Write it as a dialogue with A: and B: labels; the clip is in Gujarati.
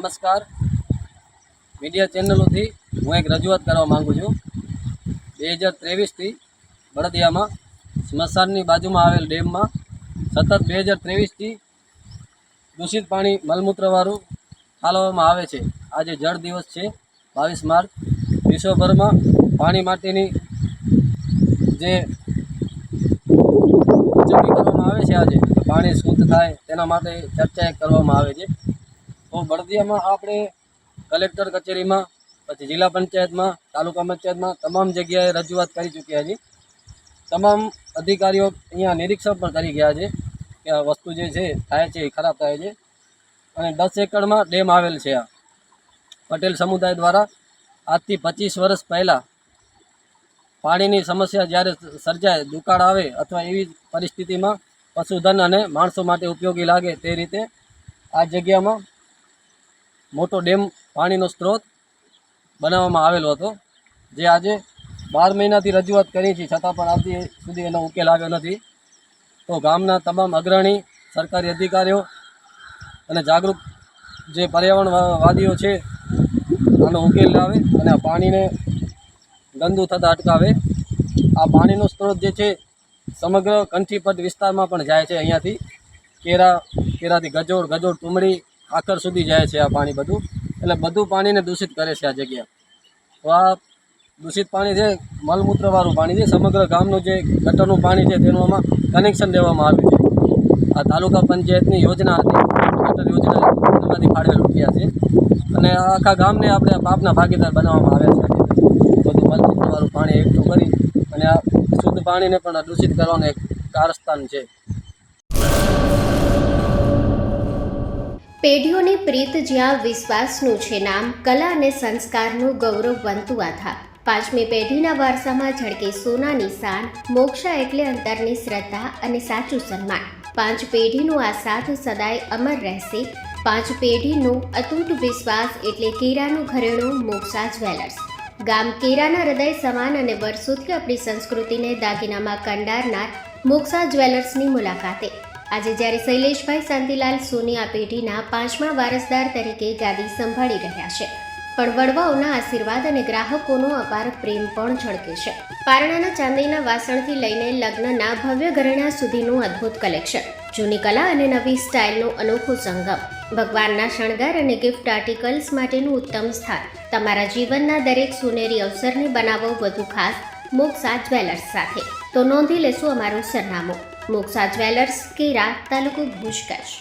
A: નમસ્કાર. મીડિયા ચેનલોથી હું એક રજૂઆત કરવા માગું છું. 2023થી બળદિયામાં સ્મશાનની બાજુમાં આવેલ ડેમમાં સતત 2023થી દૂષિત પાણી મલમૂત્રવાળું ઠાલવવામાં આવે છે. આજે જળ દિવસ છે 22 માર્ચ. વિશ્વભરમાં પાણી માટેની જે ઉજવણી કરવામાં આવે છે, આજે પાણી શુદ્ધ થાય તેના માટે ચર્ચા કરવામાં આવે છે. તો બળદિયામાં આપણે કલેક્ટર કચેરીમાં, પછી જિલ્લા પંચાયતમાં, તાલુકા પંચાયતમાં તમામ જગ્યાએ રજૂઆત કરી ચૂક્યા છે. તમામ અધિકારીઓ અહીંયા નિરીક્ષણ પણ કરી ગયા છે કે આ વસ્તુ જે છે થાય છે એ ખરાબ થાય છે. અને 10 એકડમાં ડેમ આવેલ છે. આ પટેલ સમુદાય દ્વારા આજથી 25 વર્ષ પહેલાં પાણીની સમસ્યા જ્યારે સર્જાય, દુકાળ આવે અથવા એવી પરિસ્થિતિમાં પશુધન અને માણસો માટે ઉપયોગી લાગે તે રીતે આ જગ્યામાં મોટો ડેમ પાણીનો સ્ત્રોત બનાવવામાં આવેલો હતો, જે આજે 12 મહિનાથી રજૂઆત કરી છે, છતાં પણ આજ સુધી એનો ઉકેલ આવ્યો નથી. તો ગામના તમામ અગ્રણી સરકારી અધિકારીઓ અને જાગૃત જે પર્યાવરણવાદીઓ છે આનો ઉકેલ લાવે અને આ પાણીને ગંદુ થતાં અટકાવે. આ પાણીનો સ્ત્રોત જે છે સમગ્ર કંઠીપટ વિસ્તારમાં પણ જાય છે. અહીંયાથી કેરાથી ગજોડ ટુમડી આખર સુધી જાય છે આ પાણી બધું. એટલે બધું પાણીને દૂષિત કરે છે આ જગ્યા. તો આ દૂષિત પાણી છે મલમૂત્રવાળું પાણી છે. સમગ્ર ગામનું જે ગટરનું પાણી છે તેનું આમાં કનેક્શન દેવામાં આવ્યું છે. આ તાલુકા પંચાયતની યોજના હતી, ગટર યોજના, એમાંથી ફાળવેલ રૂપિયા છે. અને આખા ગામને આપણે પાપના ભાગીદાર બનાવવામાં આવ્યા છે. બધું મલમૂત્રવાળું પાણી એકઠું કરી અને આ શુદ્ધ પાણીને પણ દૂષિત કરવાનું એક કારસ્તાન છે.
B: પેઢીઓની પ્રીત જ્યાં વિશ્વાસનું છે નામ, કલા અને સંસ્કારનું ગૌરવવંતું આધાર. 5મી પેઢીના વારસામાં ઝળકે સોનાની શાન, મોક્ષા એટલે અંતરની શ્રદ્ધા અને સાચું સન્માન. 5 પેઢીનું આ સાથ સદાય અમર રહેશે. 5 પેઢીનું અતૂટ વિશ્વાસ એટલે કેરાનું ઘરેણું મોક્ષા જ્વેલર્સ. ગામ કેરાના હૃદય સમાન અને વર્ષોથી આપણી સંસ્કૃતિને દાગીનામાં કંડારનાર મોક્ષા જ્વેલર્સની મુલાકાતે આજે જ્યારે શૈલેષભાઈ શાંતિલાલ સોની આ પેઢીના 5મા વારસદાર તરીકે ગાદી સંભાળી રહ્યા છે, પણ વડવાઓના આશીર્વાદ અને ગ્રાહકોનો અપાર પ્રેમ પણ ઝળકે છે. પારણાના ચાંદીના વાસણથી લઈને લગ્નના ભવ્ય ઘરેણા સુધીનું અદ્ભુત કલેક્શન, જૂની કલા અને નવી સ્ટાઇલનો અનોખો સંગમ, ભગવાનના શણગાર અને ગિફ્ટ આર્ટિકલ્સ માટેનું ઉત્તમ સ્થાન. તમારા જીવનના દરેક સોનેરી અવસરને બનાવો વધુ ખાસ મોક્ષા જ્વેલર્સ સાથે. તો નોંધી લેશું અમારું સરનામું: મોક્ષા જ્વેલર્સ, કેરા, તાલુકો ભુજ, કચ્છ.